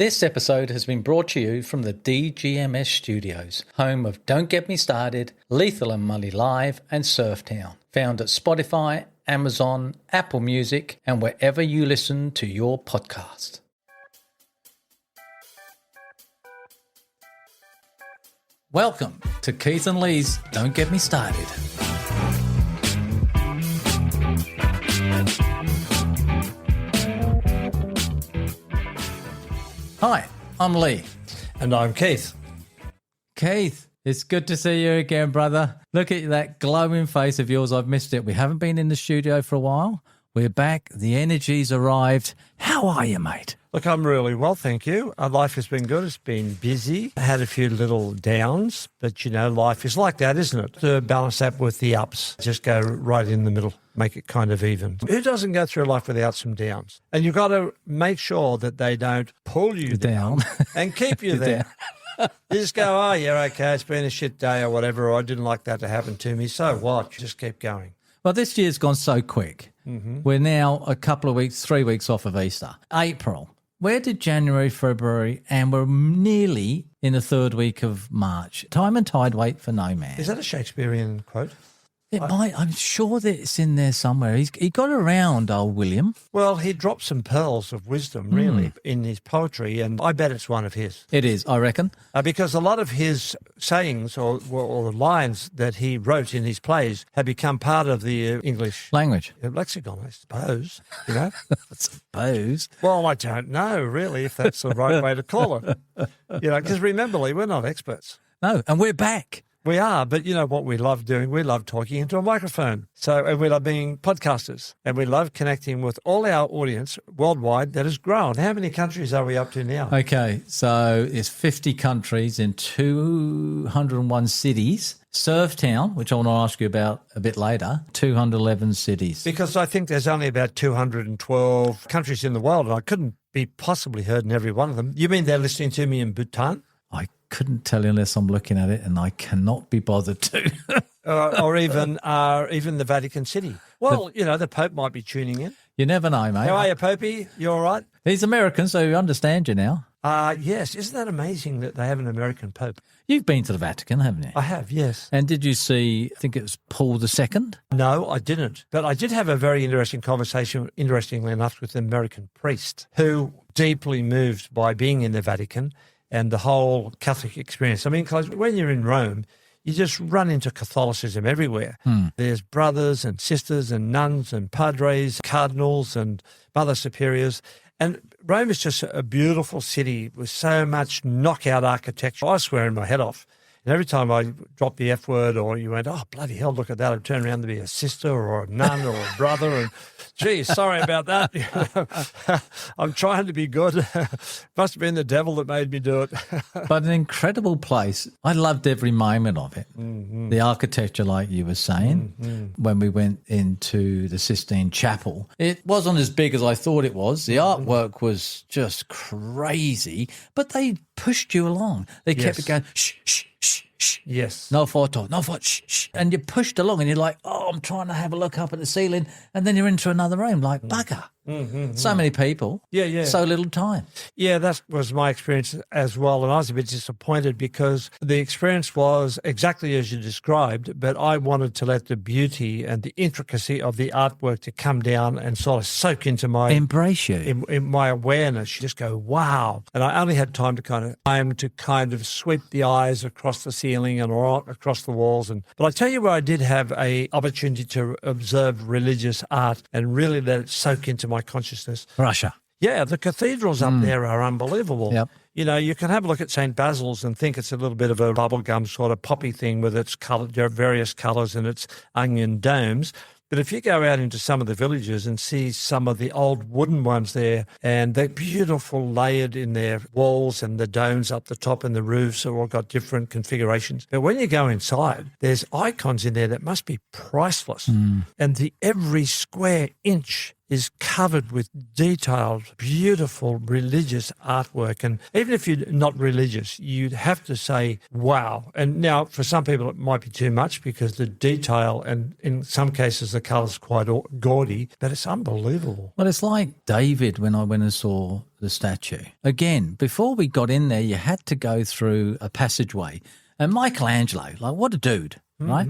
This episode has been brought to you from the DGMS Studios, home of Don't Get Me Started, Lethal and Money Live, and Surftown. Found at Spotify, Amazon, Apple Music, and wherever you listen to your podcast. Welcome to Keith and Lee's Don't Get Me Started. Hi, I'm Lee. And I'm Keith. Keith, it's good to see you again, brother. Look at that glowing face of yours. I've missed it. We haven't been in the studio for a while. We're back. The energy's arrived. How are you, mate? Look, I'm really well, thank you. Life has been good. It's been busy. I had a few little downs, but, you know, life is like that, isn't it? To balance that with the ups, just go right in the middle, make it kind of even. Who doesn't go through life without some downs? And you've got to make sure that they don't pull you down and keep you there. You just go, oh, yeah, okay, it's been a shit day or whatever, or I didn't like that to happen to me. So what? Just keep going. Well, this year's gone so quick. Mm-hmm. We're now a couple of weeks, 3 weeks off of Easter. April. Where did January, February, and we're nearly in the third week of March. Time and tide wait for no man. Is that a Shakespearean quote? It might. I'm sure that it's in there somewhere. He got around, old William. Well, he dropped some pearls of wisdom, really, in his poetry, and I bet it's one of his. It is, I reckon. Because a lot of his sayings or lines that he wrote in his plays have become part of the English language. Lexicon, I suppose, you know? I suppose. Well, I don't know, really, if that's the right way to call it. You know, because remember, Lee, we're not experts. No, and we're back. We are, but you know what we love doing? We love talking into a microphone. And we love being podcasters, and we love connecting with all our audience worldwide that has grown. How many countries are we up to now? Okay, so it's 50 countries in 201 cities. Surftown, which I want to ask you about a bit later, 211 cities. Because I think there's only about 212 countries in the world, and I couldn't be possibly heard in every one of them. You mean they're listening to me in Bhutan? I couldn't tell you unless I'm looking at it, and I cannot be bothered to. or even the Vatican City. Well, you know, the Pope might be tuning in. You never know, mate. How are you, Popey? You all right? He's American, so we understand you now. Yes. Isn't that amazing that they have an American Pope? You've been to the Vatican, haven't you? I have, yes. And did you see, I think it was Paul II? No, I didn't. But I did have a very interesting conversation, interestingly enough, with an American priest who deeply moved by being in the Vatican and the whole Catholic experience. I mean, when you're in Rome, you just run into Catholicism everywhere. There's brothers and sisters and nuns and padres, cardinals and mother superiors. And Rome is just a beautiful city with so much knockout architecture. I was swearing my head off. And every time I dropped the F word or you went, oh, bloody hell, look at that, I'd turn around to be a sister or a nun or a brother and, gee, sorry about that. I'm trying to be good. Must have been the devil that made me do it. But an incredible place. I loved every moment of it. Mm-hmm. The architecture, like you were saying, when we went into the Sistine Chapel, it wasn't as big as I thought it was. The artwork was just crazy, but they pushed you along. They kept it going, shh, shh, shh, shh. Yes. No photo, no photo, shh, shh. And you're pushed along and you're like, oh, I'm trying to have a look up at the ceiling. And then you're into another room like, bugger. So many people. Yeah. So little time. Yeah, that was my experience as well. And I was a bit disappointed because the experience was exactly as you described, but I wanted to let the beauty and the intricacy of the artwork to come down and sort of soak into my... Embrace you. In my awareness. You just go, wow. And I only had time to kind of sweep the eyes across the ceiling and across the walls. But I tell you where I did have a opportunity to observe religious art and really let it soak into my consciousness. Russia. Yeah, the cathedrals up there are unbelievable. Yep. You know, you can have a look at St. Basil's and think it's a little bit of a bubblegum sort of poppy thing with its various colours and its onion domes. But if you go out into some of the villages and see some of the old wooden ones there, and they're beautiful layered in their walls and the domes up the top and the roofs have all got different configurations. But when you go inside, there's icons in there that must be priceless. And every square inch is covered with detailed, beautiful religious artwork. And even if you're not religious, you'd have to say, wow. And now for some people it might be too much because the detail and in some cases the colour's quite gaudy, but it's unbelievable. Well, it's like David when I went and saw the statue. Again, before we got in there, you had to go through a passageway. And Michelangelo, like what a dude, right?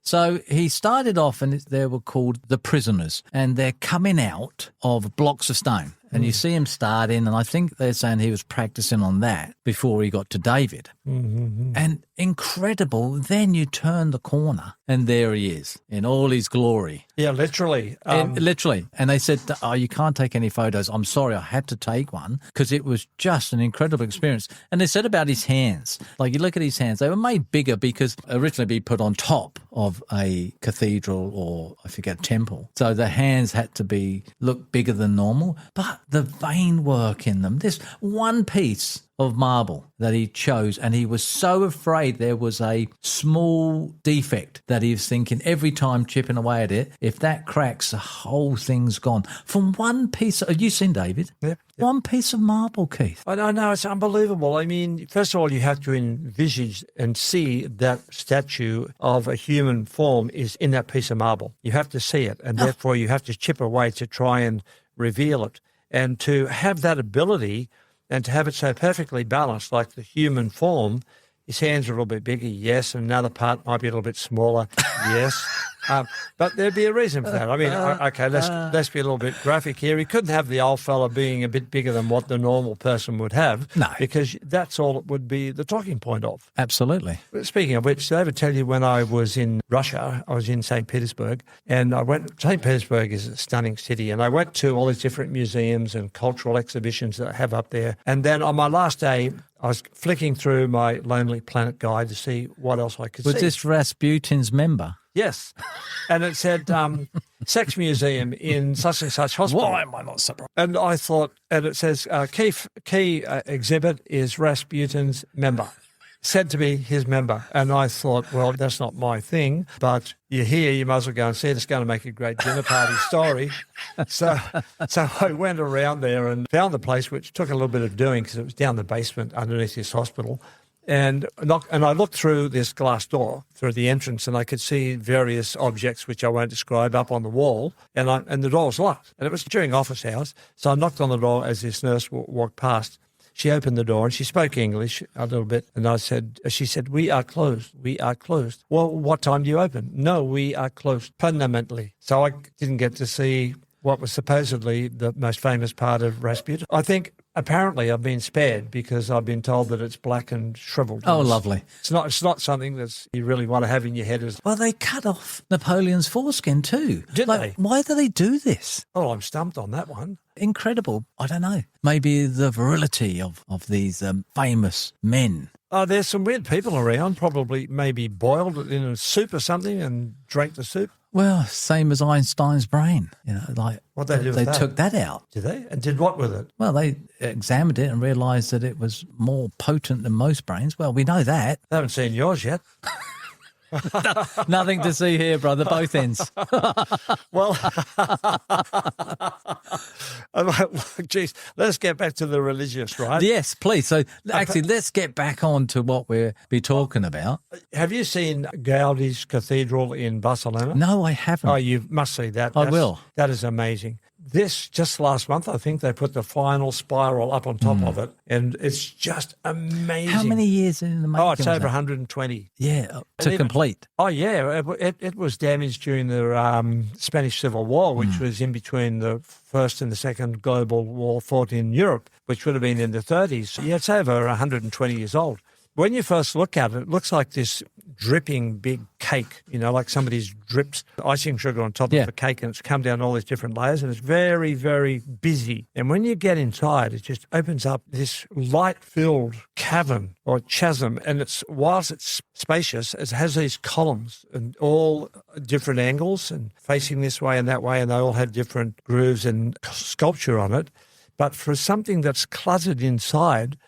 So he started off and they were called the prisoners, and they're coming out of blocks of stone. And you see him starting, and I think they're saying he was practicing on that before he got to David. And incredible, then you turn the corner, and there he is in all his glory. Yeah, literally. Literally. And they said, oh, you can't take any photos. I'm sorry, I had to take one because it was just an incredible experience. And they said about his hands, like you look at his hands, they were made bigger because originally be put on top of a cathedral or, I forget, temple. So the hands had to look bigger than normal. But the vein work in them, this one piece of marble that he chose, and he was so afraid there was a small defect that he was thinking every time chipping away at it, if that cracks, the whole thing's gone. From one piece have you seen David? Yeah. One piece of marble, Keith. I know, it's unbelievable. I mean, first of all, you have to envisage and see that statue of a human form is in that piece of marble. You have to see it, and therefore you have to chip away to try and reveal it. And to have that ability and to have it so perfectly balanced like the human form, his hands are a little bit bigger, yes, and another part might be a little bit smaller, yes. But there'd be a reason for that. I mean, okay, let's be a little bit graphic here. He couldn't have the old fella being a bit bigger than what the normal person would have. No. Because that's all it would be the talking point of. Absolutely. Speaking of which, did I ever tell you when I was in Russia, I was in St. Petersburg, and St. Petersburg is a stunning city, and I went to all these different museums and cultural exhibitions that I have up there. And then on my last day, I was flicking through my Lonely Planet guide to see what else I could see. Was this Rasputin's member? Yes. And it said, Sex Museum in such and such hospital. Why am I not surprised? And I thought, and it says, key exhibit is Rasputin's member. Said to be his member. And I thought, well, that's not my thing, but you're here, you might as well go and see it. It's going to make a great dinner party story. So I went around there and found the place, which took a little bit of doing because it was down the basement underneath this hospital. And I looked through this glass door, through the entrance, and I could see various objects, which I won't describe, up on the wall, and the door was locked. And it was during office hours, so I knocked on the door as this nurse walked past. She opened the door and she spoke English a little bit, and she said, "We are closed. We are closed." Well, what time do you open? No, we are closed permanently. So I didn't get to see what was supposedly the most famous part of Rasputin. I think apparently I've been spared because I've been told that it's black and shriveled. Oh, lovely. It's not something that you really want to have in your head. Well, they cut off Napoleon's foreskin too. Did they? Why do they do this? Oh, I'm stumped on that one. Incredible. I don't know. Maybe the virility of these famous men. Oh, there's some weird people around, probably maybe boiled it in a soup or something and drank the soup. Well, same as Einstein's brain. What they do with that? They took that out. Did they? And did what with it? Well, they examined it and realised that it was more potent than most brains. Well, we know that. I haven't seen yours yet. Nothing to see here, brother, both ends. Well, geez, let's get back to the religious, right? Yes, please. So actually, let's get back on to what we'll be talking about. Have you seen Gaudi's Cathedral in Barcelona? No, I haven't. Oh, you must see that. I will. That is amazing. This, just last month, I think they put the final spiral up on top of it, and it's just amazing. How many years in the making? Oh, it's over 120. Yeah, to complete. Oh, yeah. It was damaged during the Spanish Civil War, which was in between the First and the Second Global War fought in Europe, which would have been in the 30s. Yeah, it's over 120 years old. When you first look at it, it looks like this dripping big cake, like somebody's dripped icing sugar on top of a cake, and it's come down all these different layers, and it's very, very busy. And when you get inside, it just opens up this light-filled cavern or chasm, and whilst it's spacious, it has these columns and all different angles and facing this way and that way, and they all have different grooves and sculpture on it. But for something that's cluttered inside,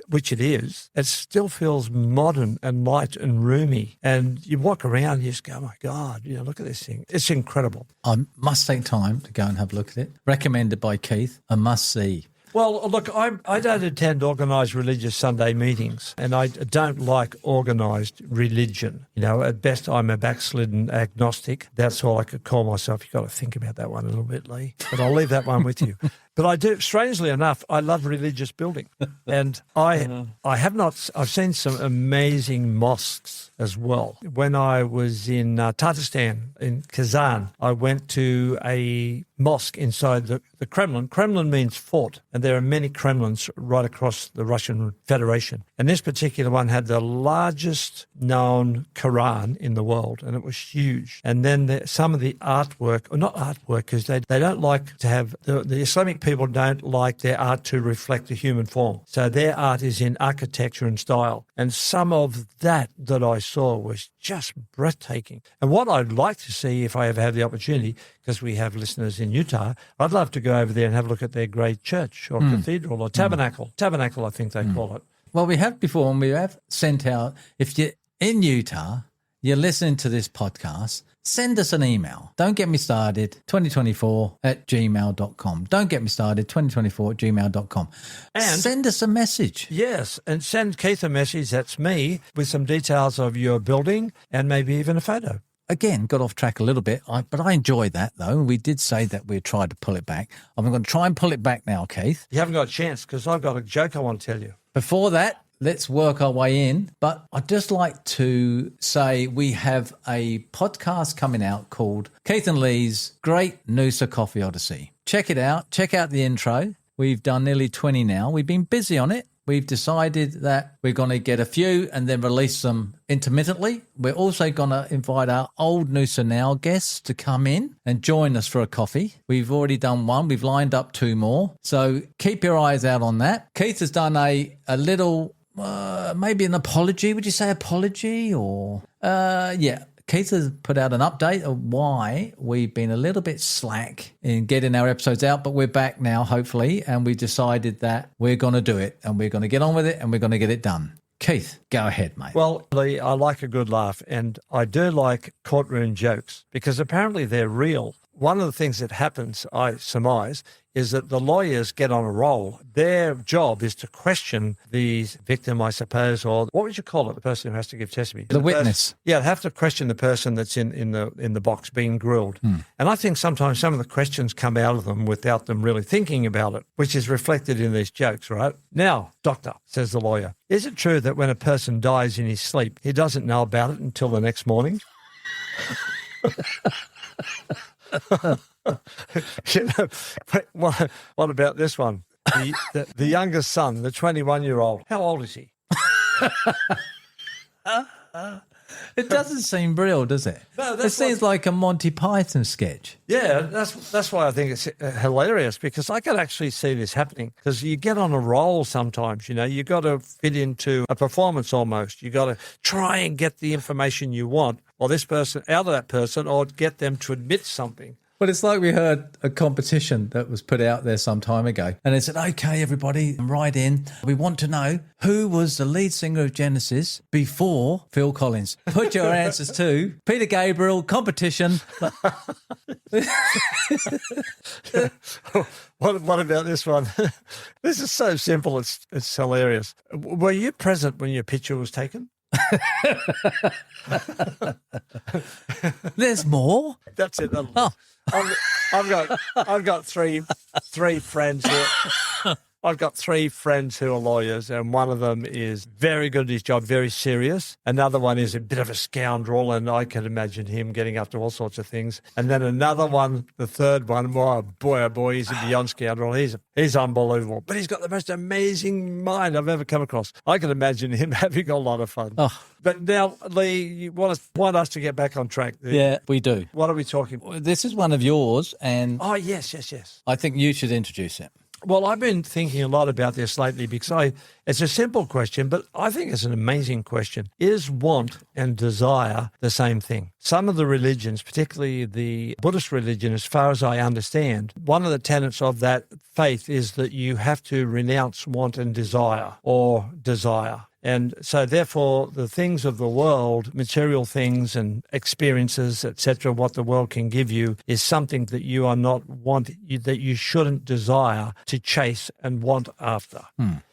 which it is, it still feels modern and light and roomy. And you walk around and you just go, oh my God, look at this thing. It's incredible. I must take time to go and have a look at it. Recommended by Keith, a must-see. Well, look, I don't attend organised religious Sunday meetings, and I don't like organised religion. At best, I'm a backslidden agnostic. That's all I could call myself. You've got to think about that one a little bit, Lee. But I'll leave that one with you. But I do, strangely enough, I love religious building. And I've seen some amazing mosques as well. When I was in Tatarstan, in Kazan, I went to a mosque inside the Kremlin. Kremlin means fort, and there are many Kremlins right across the Russian Federation. And this particular one had the largest known Quran in the world, and it was huge. And then some of the artwork, or not artwork, because they don't like to have, the Islamic people don't like their art to reflect the human form. So their art is in architecture and style. And some of that I saw was just breathtaking. And what I'd like to see if I ever have the opportunity, because we have listeners in Utah, I'd love to go over there and have a look at their great church or cathedral or tabernacle. Tabernacle, I think they call it. Well, we have before, and we have sent out, if you're in Utah, you're listening to this podcast, send us an email. Don't get me started, 2024 at gmail.com. Don't get me started, 2024 at gmail.com. And send us a message. Yes, and send Keith a message, that's me, with some details of your building and maybe even a photo. Again, got off track a little bit, but I enjoyed that, though. We did say that we'd try to pull it back. I'm going to try and pull it back now, Keith. You haven't got a chance, because I've got a joke I want to tell you. Before that, let's work our way in. But I'd just like to say we have a podcast coming out called Keith and Lee's Great Noosa Coffee Odyssey. Check it out. Check out the intro. We've done nearly 20 now. We've been busy on it. We've decided that we're going to get a few and then release them intermittently. We're also going to invite our old Noosa Now guests to come in and join us for a coffee. We've already done one. We've lined up 2 more. So keep your eyes out on that. Keith has done a little, maybe an apology. Would you say apology or, yeah. Keith has put out an update of why we've been a little bit slack in getting our episodes out, but we're back now, hopefully, and we decided that we're going to do it, and we're going to get on with it, and we're going to get it done. Keith, go ahead, mate. Well, Lee, I like a good laugh, and I do like courtroom jokes because apparently they're real. One of the things that happens, I surmise, is that the lawyers get on a roll. Their job is to question the victim, I suppose, or what would you call it, the person who has to give testimony? The witness. Yeah, they have to question the person that's in the box being grilled. And I think sometimes some of the questions come out of them without them really thinking about it, which is reflected in these jokes, right? Now, doctor, says the lawyer, is it true that when a person dies in his sleep, he doesn't know about it until the next morning? What about this one? The youngest son, the 21-year-old. How old is he? It doesn't seem real, does it? No, it seems like a Monty Python sketch. Yeah, that's why I think it's hilarious, because I can actually see this happening, because you get on a roll sometimes, you got to fit into a performance almost. You got to try and get the information you want, or this person out of that person, or get them to admit something. But it's like we heard a competition that was put out there some time ago. And it said, okay, everybody, write in. We want to know who was the lead singer of Genesis before Phil Collins. Put your answers to Peter Gabriel, competition. What about this one? This is so simple, it's hilarious. Were you present when your picture was taken? There's more? That's it. Oh. I've got three friends here. I've got 3 friends who are lawyers, and one of them is very good at his job, very serious. Another one is a bit of a scoundrel, and I can imagine him getting up to all sorts of things. And then another one, the third one, oh boy, he's a beyond scoundrel. He's unbelievable. But he's got the most amazing mind I've ever come across. I can imagine him having a lot of fun. Oh. But now, Lee, you want us to get back on track. Yeah, we do. What are we talking about? This is one of yours, and Oh, yes. I think you should introduce it. Well, I've been thinking a lot about this lately because it's a simple question, but I think it's an amazing question. Is want and desire the same thing? Some of the religions, particularly the Buddhist religion, as far as I understand, one of the tenets of that faith is that you have to renounce want and desire, or desire. And so therefore, the things of the world, material things and experiences, etc., what the world can give you is something that you are not that you shouldn't desire to chase and want after.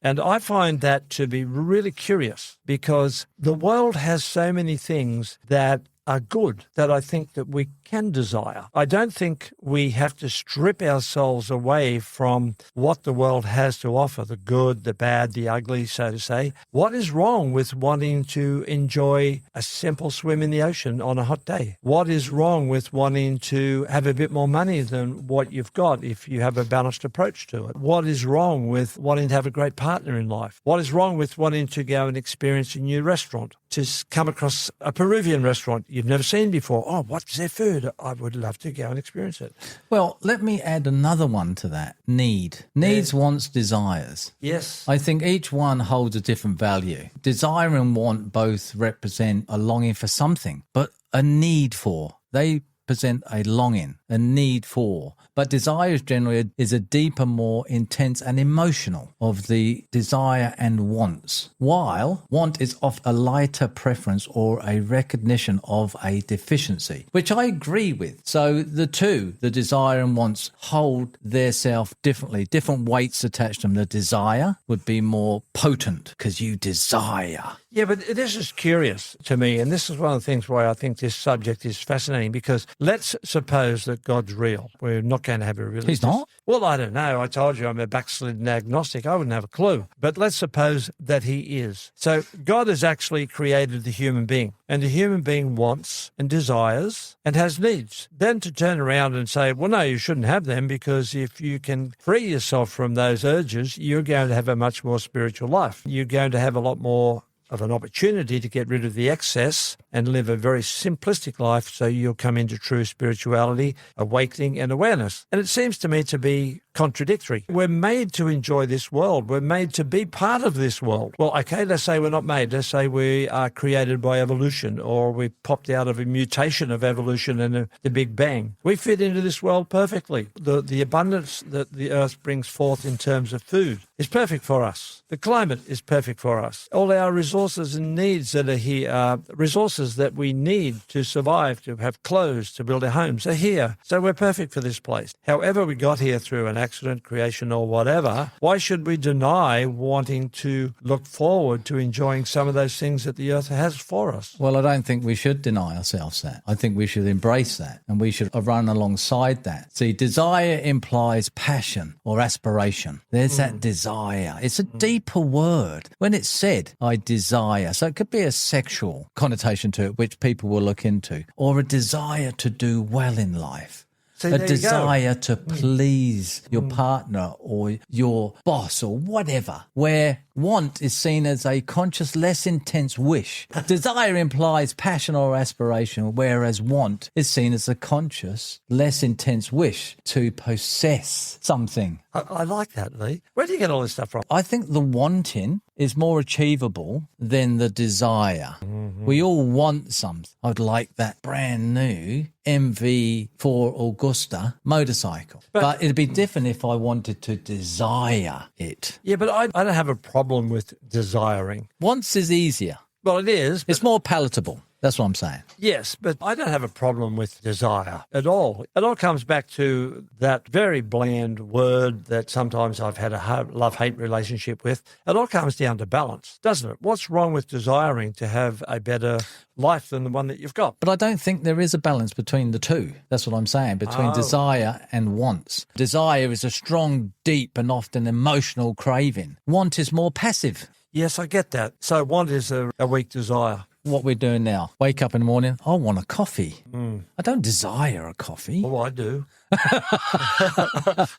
And I find that to be really curious, because the world has so many things that are good that I think that we can desire. I don't think we have to strip ourselves away from what the world has to offer, the good, the bad, the ugly, so to say. What is wrong with wanting to enjoy a simple swim in the ocean on a hot day? What is wrong with wanting to have a bit more money than what you've got if you have a balanced approach to it? What is wrong with wanting to have a great partner in life? What is wrong with wanting to go and experience a new restaurant? To come across a Peruvian restaurant you've never seen before. Oh, what's their food? I would love to go and experience it. Well, let me add another one to that. Need. Needs, wants, desires. Yes. I think each one holds a different value. Desire and want both represent a longing for something, but a need for. They present a longing, a need for. But desire generally is a deeper, more intense and emotional of the desire and wants, while want is often a lighter preference or a recognition of a deficiency, which I agree with. So the two, the desire and wants, hold their self differently, different weights attached to them. The desire would be more potent because you desire. Yeah, but this is curious to me, and this is one of the things why I think this subject is fascinating, because let's suppose that God's real. We're not going to have a religious... He's not? Well, I don't know. I told you I'm a backslidden agnostic. I wouldn't have a clue. But let's suppose that he is. So God has actually created the human being, and the human being wants and desires and has needs. Then to turn around and say, well, no, you shouldn't have them, because if you can free yourself from those urges, you're going to have a much more spiritual life. You're going to have a lot more of an opportunity to get rid of the excess and live a very simplistic life, so you'll come into true spirituality, awakening and awareness. And it seems to me to be contradictory. We're made to enjoy this world. We're made to be part of this world. Well, okay, let's say we're not made. Let's say we are created by evolution, or we popped out of a mutation of evolution and the Big Bang. We fit into this world perfectly. The abundance that the earth brings forth in terms of food is perfect for us. The climate is perfect for us. All our resources and needs that are here, resources that we need to survive, to have clothes, to build our homes, are here. So we're perfect for this place. However we got here, through an accident, creation, or whatever, why should we deny wanting to look forward to enjoying some of those things that the earth has for us? Well, I don't think we should deny ourselves that. I think we should embrace that, and we should run alongside that. See, desire implies passion or aspiration. There's that desire. It's a deeper word. When it's said, I desire, so it could be a sexual connotation to it, which people will look into, or a desire to do well in life. A desire to please your partner or your boss or whatever, where want is seen as a conscious, less intense wish. Desire implies passion or aspiration, whereas want is seen as a conscious, less intense wish to possess something. I like that, Lee. Where do you get all this stuff from? I think the wanting is more achievable than the desire. We all want something. I'd like that brand new MV4 Augusta motorcycle. But it'd be different if I wanted to desire it. Yeah, but I don't have a problem with desiring. Wants is easier. Well, it is. It's more palatable. That's what I'm saying. Yes, but I don't have a problem with desire at all. It all comes back to that very bland word that sometimes I've had a love-hate relationship with. It all comes down to balance, doesn't it? What's wrong with desiring to have a better life than the one that you've got? But I don't think there is a balance between the two. That's what I'm saying, between desire and wants. Desire is a strong, deep, and often emotional craving. Want is more passive. Yes, I get that. So want is a weak desire. What we're doing now, wake up in the morning, I want a coffee. I don't desire a coffee. Oh, I do. It's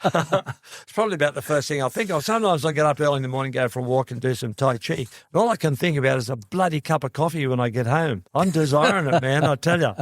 probably about the first thing I'll think of. Sometimes I get up early in the morning, go for a walk and do some Tai Chi. And all I can think about is a bloody cup of coffee when I get home. I'm desiring it, man, I tell you.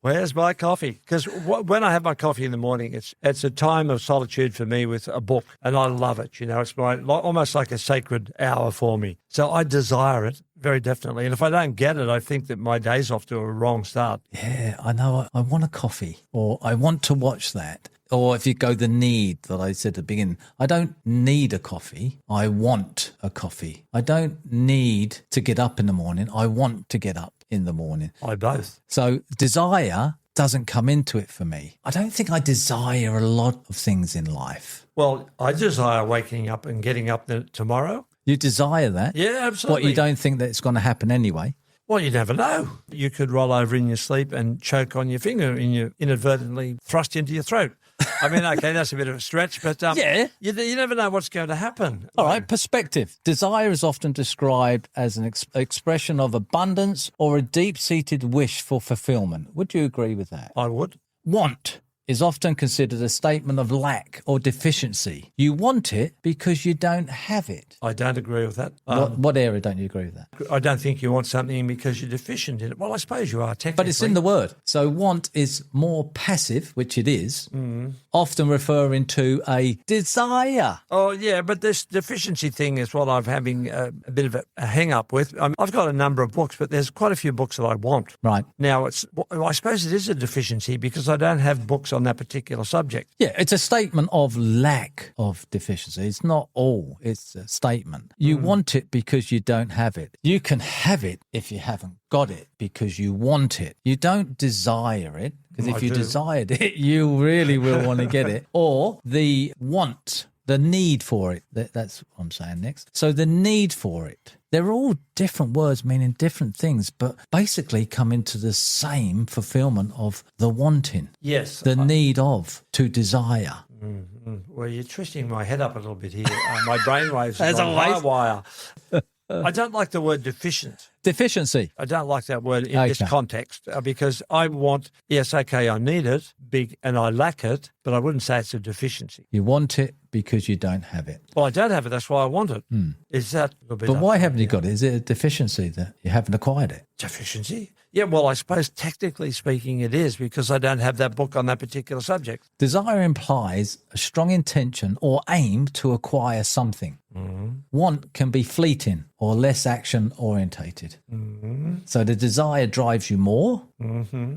Where's my coffee? Because when I have my coffee in the morning, it's a time of solitude for me with a book, and I love it. You know, it's almost like a sacred hour for me. So I desire it very definitely. And if I don't get it, I think that my day's off to a wrong start. Yeah, I know. I want a coffee, or I want to watch that. Or if you go the need that I said at the beginning, I don't need a coffee. I want a coffee. I don't need to get up in the morning. I want to get up in the morning. I both. So desire doesn't come into it for me. I don't think I desire a lot of things in life. Well, I desire waking up and getting up tomorrow. You desire that? Yeah, absolutely. What, you don't think that it's going to happen anyway? Well, you never know. You could roll over in your sleep and choke on your finger and you inadvertently thrust into your throat. I mean, okay, that's a bit of a stretch, but yeah. You never know what's going to happen. All right, perspective. Desire is often described as an expression of abundance or a deep-seated wish for fulfillment. Would you agree with that? I would. Want is often considered a statement of lack or deficiency. You want it because you don't have it. I don't agree with that. What area don't you agree with that? I don't think you want something because you're deficient in it. Well, I suppose you are technically. But it's in the word. So want is more passive, which it is, often referring to a desire. Oh, yeah, but this deficiency thing is what I'm having a bit of a hang-up with. I've got a number of books, but there's quite a few books that I want. Right. Now, I suppose it is a deficiency because I don't have books on that particular subject. Yeah, it's a statement of lack of deficiency. It's not all. It's a statement. You want it because you don't have it. You can have it if you haven't got it because you want it. You don't desire it because if you desired it, you really will want to get it. Or the want, the need for it. That's what I'm saying next. So the need for it. They're all different words meaning different things, but basically come into the same fulfillment of the wanting. Yes. The need of, to desire. Mm-hmm. Well, you're twisting my head up a little bit here. My brainwaves As are on always. high wire. I don't like the word deficient. Deficiency. I don't like that word in this context because I want, yes, okay, I need it and I lack it, but I wouldn't say it's a deficiency. You want it because you don't have it. Well, I don't have it. That's why I want it. Is that a bit? But why haven't you got it? Is it a deficiency that you haven't acquired it? Deficiency? Yeah, well, I suppose technically speaking it is because I don't have that book on that particular subject. Desire implies a strong intention or aim to acquire something. Want can be fleeting or less action orientated. So the desire drives you more,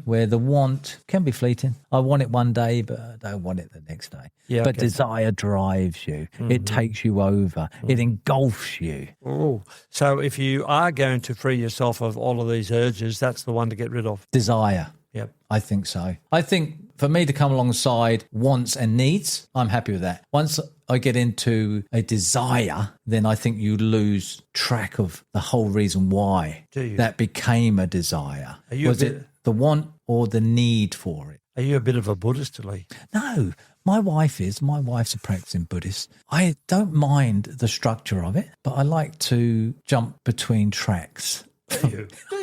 where the want can be fleeting. I want it one day, but I don't want it the next day. Yeah, but desire drives you. It takes you over. It engulfs you. Oh, so if you are going to free yourself of all of these urges, that's the one to get rid of. Desire. Yep. I think so. I think for me to come alongside wants and needs, I'm happy with that. Once I get into a desire, then I think you lose track of the whole reason why that became a desire. Was it the want or the need for it? Are you a bit of a Buddhist, Lee? No, my wife's a practicing Buddhist. I don't mind the structure of it, but I like to jump between tracks.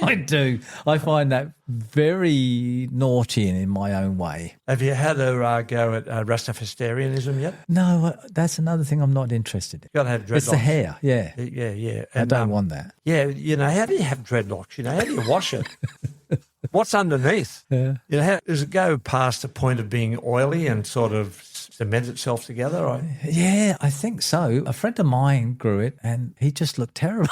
I do. I find that very naughty and in my own way. Have you had a go at Rastafarianism yet? No, that's another thing I'm not interested in. You've got to have dreadlocks. It's the hair, yeah. Yeah. And, I don't want that. Yeah, how do you have dreadlocks? How do you wash it? What's underneath? Yeah. How does it go past the point of being oily and sort of cement itself together? Right? Yeah, I think so. A friend of mine grew it and he just looked terrible.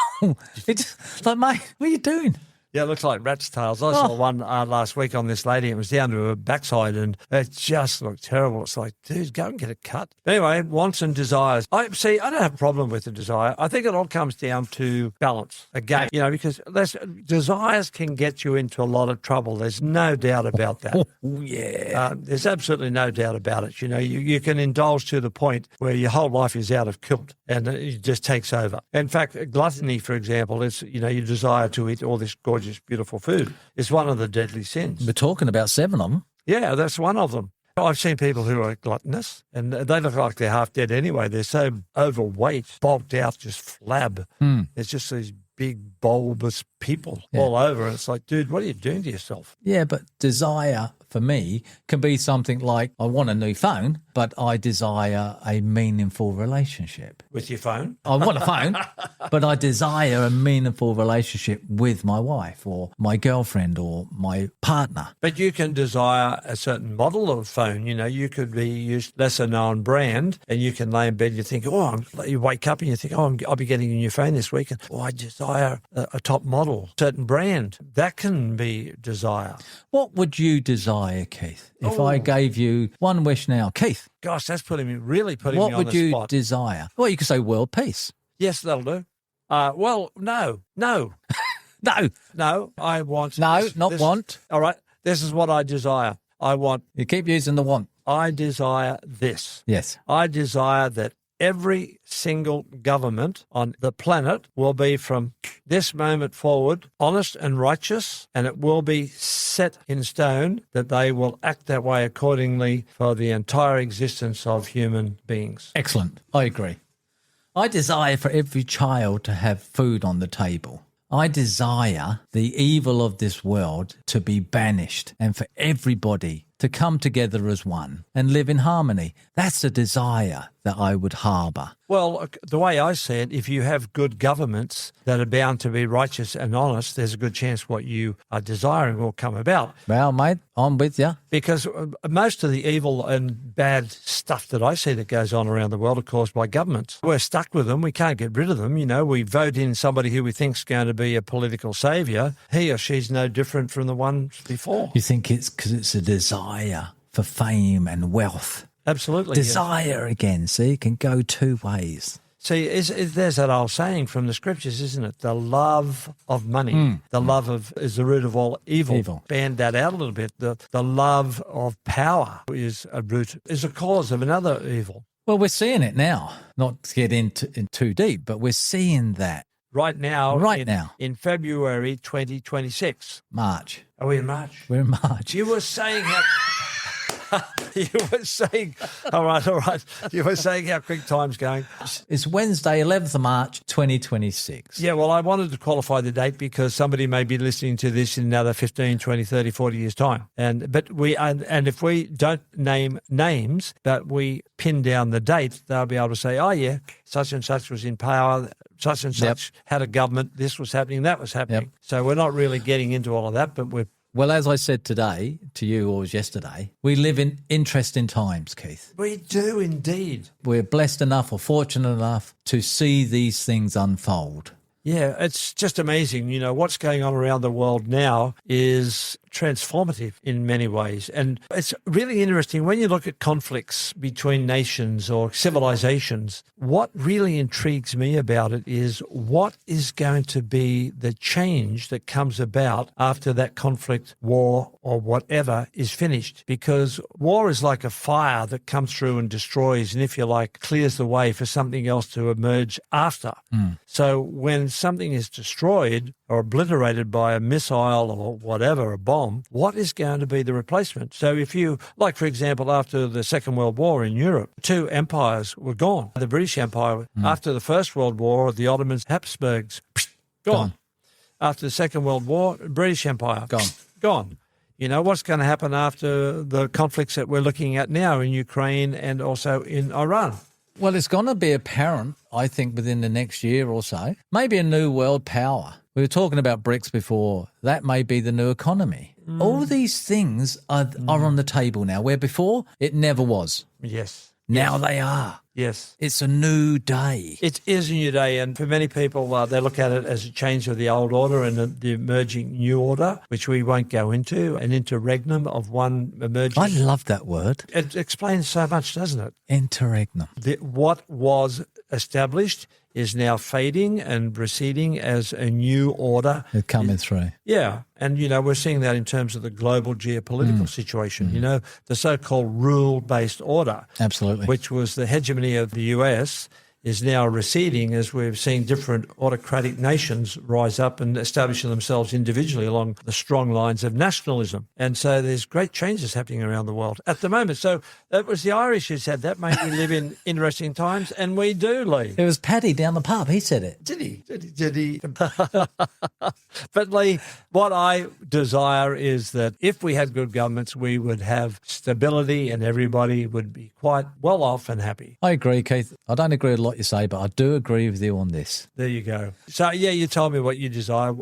It's like, mate, what are you doing? Yeah, it looks like rat's tails. I saw one last week on this lady. It was down to her backside and it just looked terrible. It's like, dude, go and get it cut. Anyway, wants and desires. I don't have a problem with the desire. I think it all comes down to balance. Again, because desires can get you into a lot of trouble. There's no doubt about that. Oh, yeah. There's absolutely no doubt about it. You can indulge to the point where your whole life is out of kilt and it just takes over. In fact, gluttony, for example, is, your desire to eat all this gorgeous, beautiful food is one of the deadly sins. We're talking about 7 of them. Yeah, that's one of them. I've seen people who are gluttonous and they look like they're half dead anyway. They're so overweight, bulked out, just flab. There's just these big, bulbous people all over. And it's like, dude, what are you doing to yourself? Yeah, but desire for me can be something like, I want a new phone, but I desire a meaningful relationship. With your phone? I want a phone, but I desire a meaningful relationship with my wife or my girlfriend or my partner. But you can desire a certain model of phone. You know, you could be used lesser known brand, and you can lay in bed and you think, you wake up and you think, I'll be getting a new phone this week. And, I desire a top model, certain brand. That can be desire. What would you desire, Keith, if I gave you one wish now? Keith. Gosh, that's putting me on the spot. What would you desire? Well, you could say world peace. Yes, that'll do. No. No. No, I want... want. All right, this is what I desire. You keep using the want. I desire this. Yes. I desire that every single government on the planet will be from this moment forward honest and righteous, and it will be set in stone that they will act that way accordingly for the entire existence of human beings. Excellent. I agree. I desire for every child to have food on the table. I desire the evil of this world to be banished and for everybody to come together as one and live in harmony. That's a desire that I would harbour. Well, the way I see it, if you have good governments that are bound to be righteous and honest, there's a good chance what you are desiring will come about. Well, mate, I'm with you. Because most of the evil and bad stuff that I see that goes on around the world are caused by governments. We're stuck with them. We can't get rid of them. You know, we vote in somebody who we think's going to be a political saviour. He or she's no different from the ones before. You think it's because it's a desire for fame and wealth? Absolutely. Desire again, see, can go two ways. See, there's that old saying from the scriptures, isn't it? The love of money, the love of is the root of all evil. Band that out a little bit. The love of power is a cause of another evil. Well, we're seeing it now. Not to get in too deep, but we're seeing that right now. In February 2026. March. Are we in March? We're in March. You were saying how... all right. You were saying how quick time's going. It's Wednesday, 11th of March, 2026. Yeah, well, I wanted to qualify the date because somebody may be listening to this in another 15, 20, 30, 40 years' time. And if we don't name names, but we pin down the date, they'll be able to say, oh, yeah, such and such was in power, such and such had a government, this was happening, that was happening. Yep. So we're not really getting into all of that, but we're... Well, as I said today to you, or yesterday, we live in interesting times, Keith. We do indeed. We're blessed enough or fortunate enough to see these things unfold. Yeah, it's just amazing. You know, what's going on around the world now is transformative in many ways. And it's really interesting when you look at conflicts between nations or civilizations, what really intrigues me about it is what is going to be the change that comes about after that conflict, war, or whatever is finished. Because war is like a fire that comes through and destroys and, if you like, clears the way for something else to emerge after. So when something is destroyed or obliterated by a missile or whatever, a bomb, what is going to be the replacement? So if you, like, for example, after the Second World War in Europe, two empires were gone. The British Empire, after the First World War, the Ottomans, Habsburgs, gone. After the Second World War, British Empire, gone. You know, what's going to happen after the conflicts that we're looking at now in Ukraine and also in Iran? Well, it's going to be apparent, I think, within the next year or so. Maybe a new world power. We were talking about BRICS before. That may be the new economy. All these things are on the table now, where before it never was. Yes. Now they are. Yes. It's a new day. It is a new day, and for many people, they look at it as a change of the old order and the emerging new order, which we won't go into, an interregnum of one emerging... I love that word. It explains so much, doesn't it? Interregnum. What was established is now fading and receding as a new order. It's coming through. Yeah. And, you know, we're seeing that in terms of the global geopolitical situation, you know, the so-called rule-based order. Absolutely. Which was the hegemony of the US is now receding as we've seen different autocratic nations rise up and establishing themselves individually along the strong lines of nationalism. And so there's great changes happening around the world at the moment. So it was the Irish who said that. Maybe we live in interesting times, and we do, Lee. It was Paddy down the pub. He said it. Did he? But Lee, what I desire is that if we had good governments, we would have stability and everybody would be quite well off and happy. I agree, Keith. I don't agree with a lot you say, but I do agree with you on this. There you go. So, yeah, you told me what you desire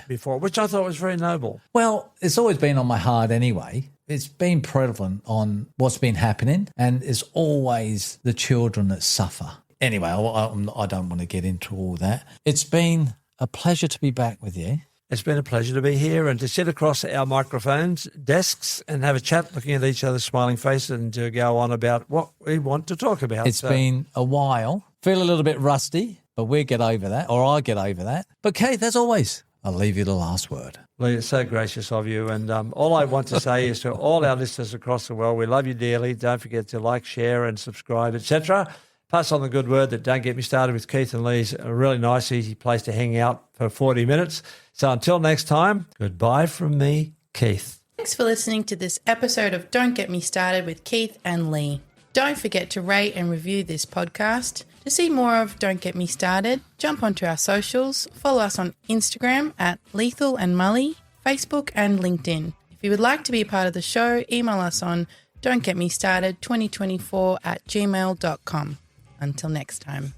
before, which I thought was very noble. Well, it's always been on my heart anyway. It's been prevalent on what's been happening, and it's always the children that suffer. Anyway, I don't want to get into all that. It's been a pleasure to be back with you. It's been a pleasure to be here and to sit across our microphones, desks, and have a chat looking at each other's smiling faces and to go on about what we want to talk about. It's been a while. Feel a little bit rusty, but we'll get over that, or I'll get over that. But Keith, as always, I'll leave you the last word. Lee, it's so gracious of you. And all I want to say is to all our listeners across the world, we love you dearly. Don't forget to like, share and subscribe, etc. Pass on the good word that Don't Get Me Started with Keith and Lee's a really nice, easy place to hang out for 40 minutes. So until next time, goodbye from me, Keith. Thanks for listening to this episode of Don't Get Me Started with Keith and Lee. Don't forget to rate and review this podcast. To see more of Don't Get Me Started, jump onto our socials, follow us on Instagram at Lethal and Mully, Facebook and LinkedIn. If you would like to be a part of the show, email us on don'tgetmestarted2024@gmail.com. Until next time.